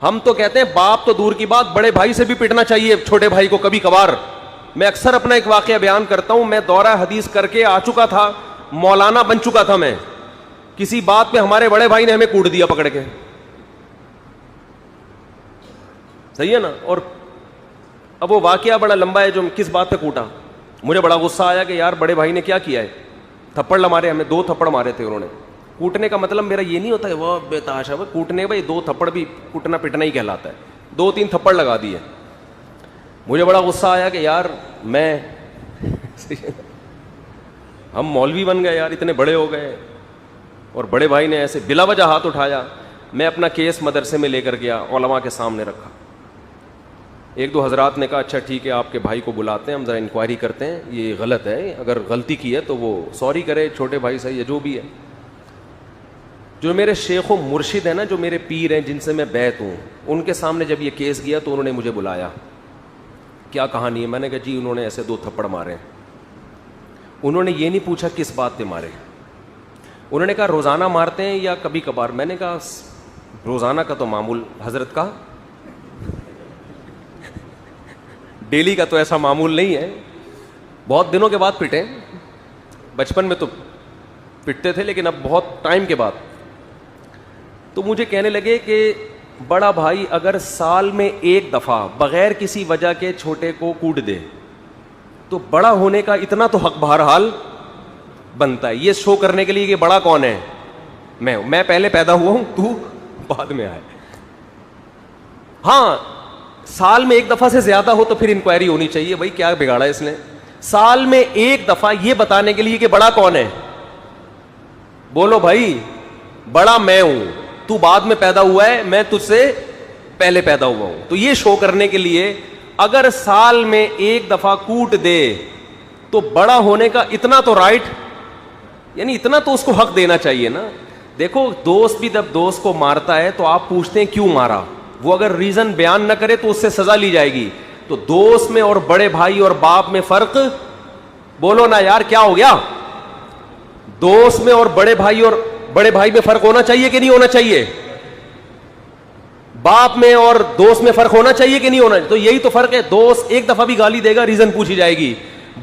ہم تو کہتے ہیں باپ تو دور کی بات، بڑے بھائی سے بھی پٹنا چاہیے چھوٹے بھائی کو کبھی کبھار. میں اکثر اپنا ایک واقعہ بیان کرتا ہوں. میں دورہ حدیث کر کے آ چکا تھا، مولانا بن چکا تھا میں. کسی بات پہ ہمارے بڑے بھائی نے ہمیں کوٹ دیا پکڑ کے. صحیح ہے نا؟ اور اب وہ واقعہ بڑا لمبا ہے جو کس بات پہ کوٹا. مجھے بڑا غصہ آیا کہ یار بڑے بھائی نے کیا کیا ہے. تھپڑ مارے ہمیں، 2 تھپڑ مارے تھے انہوں نے. کوٹنے کا مطلب میرا یہ نہیں ہوتا ہے وہ بے تحاشا وہ کوٹنے، بھائی 2 تھپڑ بھی کوٹنا پٹنا ہی کہلاتا ہے. 2-3 تھپڑ لگا دیے. مجھے بڑا غصہ آیا کہ یار میں ہم مولوی بن گئے یار، اتنے بڑے ہو گئے اور بڑے بھائی نے ایسے بلا وجہ ہاتھ اٹھایا. میں اپنا کیس مدرسے میں لے کر گیا، علماء کے سامنے رکھا. 1-2 حضرات نے کہا اچھا ٹھیک ہے آپ کے بھائی کو بلاتے ہیں، ہم ذرا انکوائری کرتے ہیں، یہ غلط ہے، اگر غلطی کی ہے تو وہ سوری کرے، چھوٹے بھائی صحیح ہے جو بھی ہے. جو میرے شیخ و مرشد ہیں نا، جو میرے پیر ہیں جن سے میں بیعت ہوں، ان کے سامنے جب یہ کیس گیا تو انہوں نے مجھے بلایا. کیا کہانی ہے؟ میں نے کہا جی انہوں نے ایسے 2 تھپڑ مارے. انہوں نے یہ نہیں پوچھا کس بات پہ مارے. انہوں نے کہا روزانہ مارتے ہیں یا کبھی کبھار. میں نے کہا روزانہ کا تو معمول حضرت کا، ڈیلی کا تو ایسا معمول نہیں ہے. بہت دنوں کے بعد پٹے، بچپن میں تو پٹتے تھے لیکن اب بہت ٹائم کے بعد. تو مجھے کہنے لگے کہ بڑا بھائی اگر سال میں 1 دفعہ بغیر کسی وجہ کے چھوٹے کو کوٹ دے تو بڑا ہونے کا اتنا تو حق بہرحال بنتا ہے. یہ شو کرنے کے لیے کہ بڑا کون ہے، میں پہلے پیدا ہوا ہوں، تو بعد میں آئے. ہاں سال میں 1 دفعہ سے زیادہ ہو تو پھر انکوائری ہونی چاہیے، بھائی کیا بگاڑا اس نے. سال میں 1 دفعہ یہ بتانے کے لیے کہ بڑا کون ہے، بولو بھائی بڑا میں ہوں، تو بعد میں پیدا ہوا ہے، میں تجھ سے پہلے پیدا ہوا ہوں. تو یہ شو کرنے کے لیے اگر سال میں 1 دفعہ کوٹ دے تو بڑا ہونے کا اتنا تو رائٹ، یعنی اتنا تو اس کو حق دینا چاہیے نا. دیکھو دوست بھی جب دوست کو مارتا ہے تو آپ پوچھتے ہیں کیوں مارا، وہ اگر ریزن بیان نہ کرے تو اس سے سزا لی جائے گی. تو دوست میں اور بڑے بھائی اور باپ میں فرق، بولو نا یار کیا ہو گیا. دوست میں اور بڑے بھائی میں فرق ہونا چاہیے کہ نہیں ہونا چاہیے؟ باپ میں اور دوست میں فرق ہونا چاہیے کہ نہیں ہونا؟ تو یہی تو فرق ہے. دوست 1 دفعہ بھی گالی دے گا ریزن پوچھی جائے گی.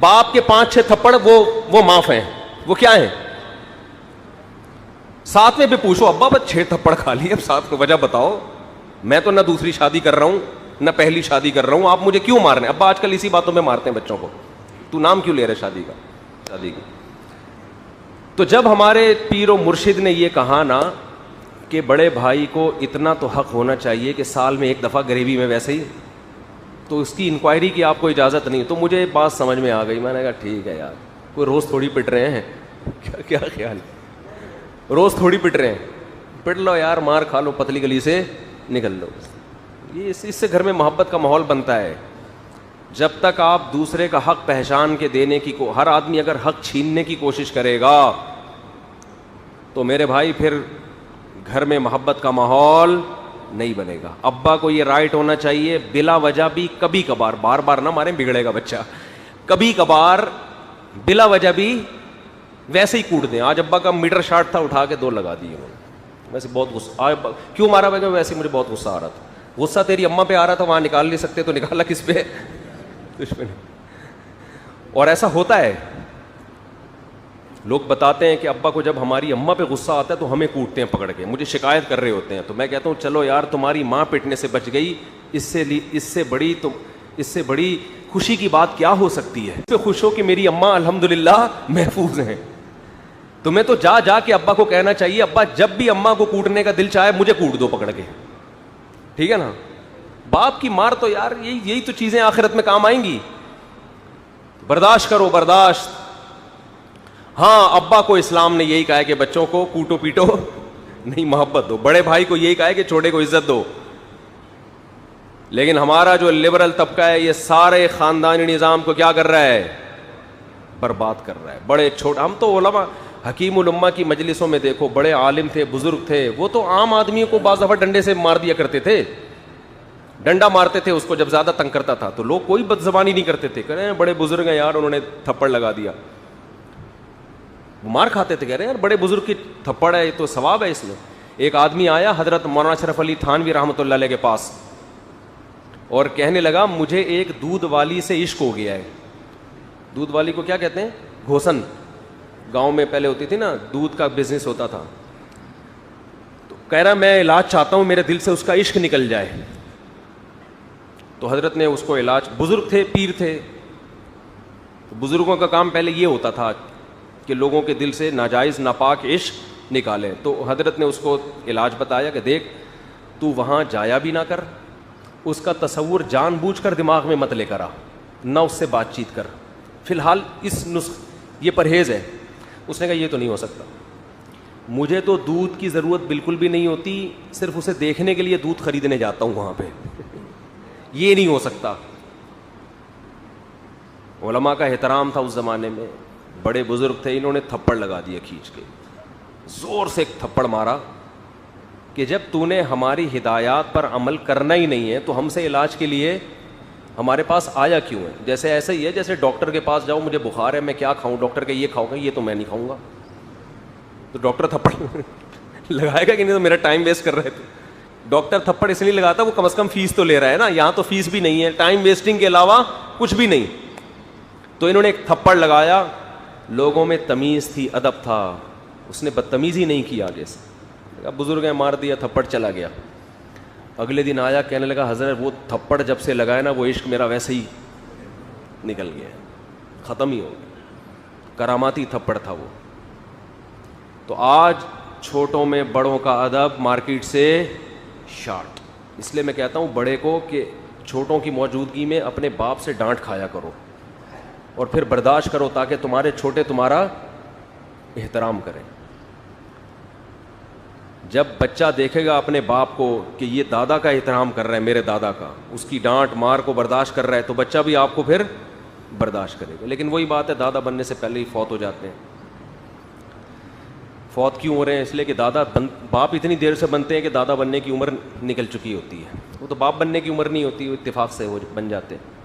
باپ کے 5-6 تھپڑ وہ معاف ہیں. وہ کیا ہیں؟ ساتھ میں بھی پوچھو ابا بس 6 تھپڑ کھا لیے، اب ساتھ میں وجہ بتاؤ. میں تو نہ دوسری شادی کر رہا ہوں نہ پہلی شادی کر رہا ہوں، آپ مجھے کیوں مار رہے ہیں؟ ابا آج کل اسی باتوں میں مارتے ہیں بچوں کو، تو نام کیوں لے رہے شادی کی. تو جب ہمارے پیر و مرشد نے یہ کہا نا کہ بڑے بھائی کو اتنا تو حق ہونا چاہیے کہ سال میں 1 دفعہ غریبی میں ویسے ہی، تو اس کی انکوائری کی آپ کو اجازت نہیں. تو مجھے بات سمجھ میں آ گئی. میں نے کہا ٹھیک ہے یار، کوئی روز تھوڑی پٹ رہے ہیں، کیا خیال ہے، روز تھوڑی پٹ رہے ہیں، پٹ لو یار، مار کھا لو، پتلی گلی سے نکل لو. یہ اس سے گھر میں محبت کا ماحول بنتا ہے. جب تک آپ دوسرے کا حق پہچان کے دینے کی ہر آدمی اگر حق چھیننے کی کوشش کرے گا تو میرے بھائی پھر گھر میں محبت کا ماحول نہیں بنے گا. ابا کو یہ رائٹ ہونا چاہیے بلا وجہ بھی کبھی کبھار، بار بار نہ ماریں بگڑے گا بچہ، کبھی کبھار بلا وجہ بھی ویسے ہی کوٹ دیں. آج ابا کا میٹر شارٹ تھا، اٹھا کے 2 لگا دیے انہوں نے. ویسے بہت غصہ کیوں مارا بھائی؟ ویسے مجھے بہت غصہ آ رہا تھا. غصہ تیری اماں پہ آ رہا تھا، وہاں نکال نہیں سکتے تو نکالا کس پہ؟ اور ایسا ہوتا ہے. لوگ بتاتے ہیں کہ ابا کو جب ہماری اماں پہ غصہ آتا ہے تو ہمیں کوٹتے ہیں پکڑ کے، مجھے شکایت کر رہے ہوتے ہیں. تو میں کہتا ہوں چلو یار تمہاری ماں پٹنے سے بچ گئی، اس سے بڑی خوشی کی بات کیا ہو سکتی ہے؟ اس پہ خوش ہو کہ میری اماں الحمدللہ محفوظ ہیں. تمہیں تو جا کے ابا کو کہنا چاہیے ابا جب بھی اماں کو کوٹنے کا دل چاہے مجھے کوٹ دو پکڑ کے، ٹھیک ہے نا. باپ کی مار تو یار یہی تو چیزیں آخرت میں کام آئیں گی. برداشت کرو، برداشت. ہاں ابا کو اسلام نے یہی کہا ہے کہ بچوں کو کوٹو پیٹو نہیں، محبت دو. بڑے بھائی کو یہی کہا ہے کہ چھوٹے کو عزت دو. لیکن ہمارا جو لبرل طبقہ ہے یہ سارے خاندانی نظام کو کیا کر رہا ہے؟ برباد کر رہا ہے. بڑے چھوٹے، ہم تو علماء حکیم الامہ کی مجلسوں میں دیکھو، بڑے عالم تھے، بزرگ تھے، وہ تو عام آدمیوں کو بعض دفعہ ڈنڈے سے مار دیا کرتے تھے. ڈنڈا مارتے تھے اس کو جب زیادہ تنگ کرتا تھا، تو لوگ کوئی بد زبانی نہیں کرتے تھے، کہہ رہے ہیں بڑے بزرگ ہیں یار انہوں نے تھپڑ لگا دیا. وہ مار کھاتے تھے، کہہ رہے ہیں یار بڑے بزرگ کی تھپڑ ہے، یہ تو ثواب ہے اس میں. ایک آدمی آیا حضرت مولانا اشرف علی تھانوی رحمۃ اللہ علیہ کے پاس اور کہنے لگا مجھے ایک دودھ والی سے عشق ہو گیا ہے. دودھ والی کو کیا کہتے ہیں؟ گھوسن. گاؤں میں پہلے ہوتی تھی نا, دودھ کا بزنس ہوتا تھا. تو کہہ رہا میں علاج چاہتا ہوں, میرے دل سے اس کا عشق نکل جائے. تو حضرت نے اس کو علاج, بزرگ تھے, پیر تھے, بزرگوں کا کام پہلے یہ ہوتا تھا کہ لوگوں کے دل سے ناجائز ناپاک عشق نکالیں. تو حضرت نے اس کو علاج بتایا کہ دیکھ تو وہاں جایا بھی نہ کر, اس کا تصور جان بوجھ کر دماغ میں مت لے کر آ, نہ اس سے بات چیت کر, فی الحال اس یہ پرہیز ہے. اس نے کہا یہ تو نہیں ہو سکتا, مجھے تو دودھ کی ضرورت بالکل بھی نہیں ہوتی, صرف اسے دیکھنے کے لیے دودھ خریدنے جاتا ہوں وہاں پہ, یہ نہیں ہو سکتا. علماء کا احترام تھا اس زمانے میں, بڑے بزرگ تھے, انہوں نے تھپڑ لگا دیا کھینچ کے, زور سے ایک تھپڑ مارا کہ جب تو نے ہماری ہدایات پر عمل کرنا ہی نہیں ہے تو ہم سے علاج کے لیے ہمارے پاس آیا کیوں ہے؟ جیسے ایسا ہی ہے جیسے ڈاکٹر کے پاس جاؤ, مجھے بخار ہے, میں کیا کھاؤں؟ ڈاکٹر کہ یہ کھاؤ گا, یہ تو میں نہیں کھاؤں گا. تو ڈاکٹر تھپڑ لگائے گا کہ نہیں؟ تو میرا ٹائم ویسٹ کر رہے تھے. ڈاکٹر تھپڑ اس لیے لگاتا, وہ کم از کم فیس تو لے رہا ہے نا, یہاں تو فیس بھی نہیں ہے, ٹائم ویسٹنگ کے علاوہ کچھ بھی نہیں. تو انہوں نے ایک تھپڑ لگایا, لوگوں میں تمیز تھی, ادب تھا, اس نے بدتمیزی نہیں کی آگے سے. بزرگ نے مار دیا, تھپڑ چلا گیا. اگلے دن آیا, کہنے لگا حضرت وہ تھپڑ جب سے لگایا نا, وہ عشق میرا ویسے ہی نکل گیا, ختم ہی ہو گیا, کراماتی تھپڑ تھا وہ. تو آج چھوٹوں میں بڑوں کا ادب مارکیٹ سے شارٹ. اس لیے میں کہتا ہوں بڑے کو کہ چھوٹوں کی موجودگی میں اپنے باپ سے ڈانٹ کھایا کرو اور پھر برداشت کرو تاکہ تمہارے چھوٹے تمہارا احترام کریں. جب بچہ دیکھے گا اپنے باپ کو کہ یہ دادا کا احترام کر رہا ہے, میرے دادا کا, اس کی ڈانٹ مار کو برداشت کر رہا ہے, تو بچہ بھی آپ کو پھر برداشت کرے گا. لیکن وہی بات ہے, دادا بننے سے پہلے ہی فوت ہو جاتے ہیں. فوت کیوں ہو رہے ہیں؟ اس لیے کہ باپ اتنی دیر سے بنتے ہیں کہ دادا بننے کی عمر نکل چکی ہوتی ہے. وہ تو باپ بننے کی عمر نہیں ہوتی, وہ اتفاق سے بن جاتے ہیں.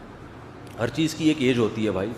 ہر چیز کی ایک ایج ہوتی ہے بھائی.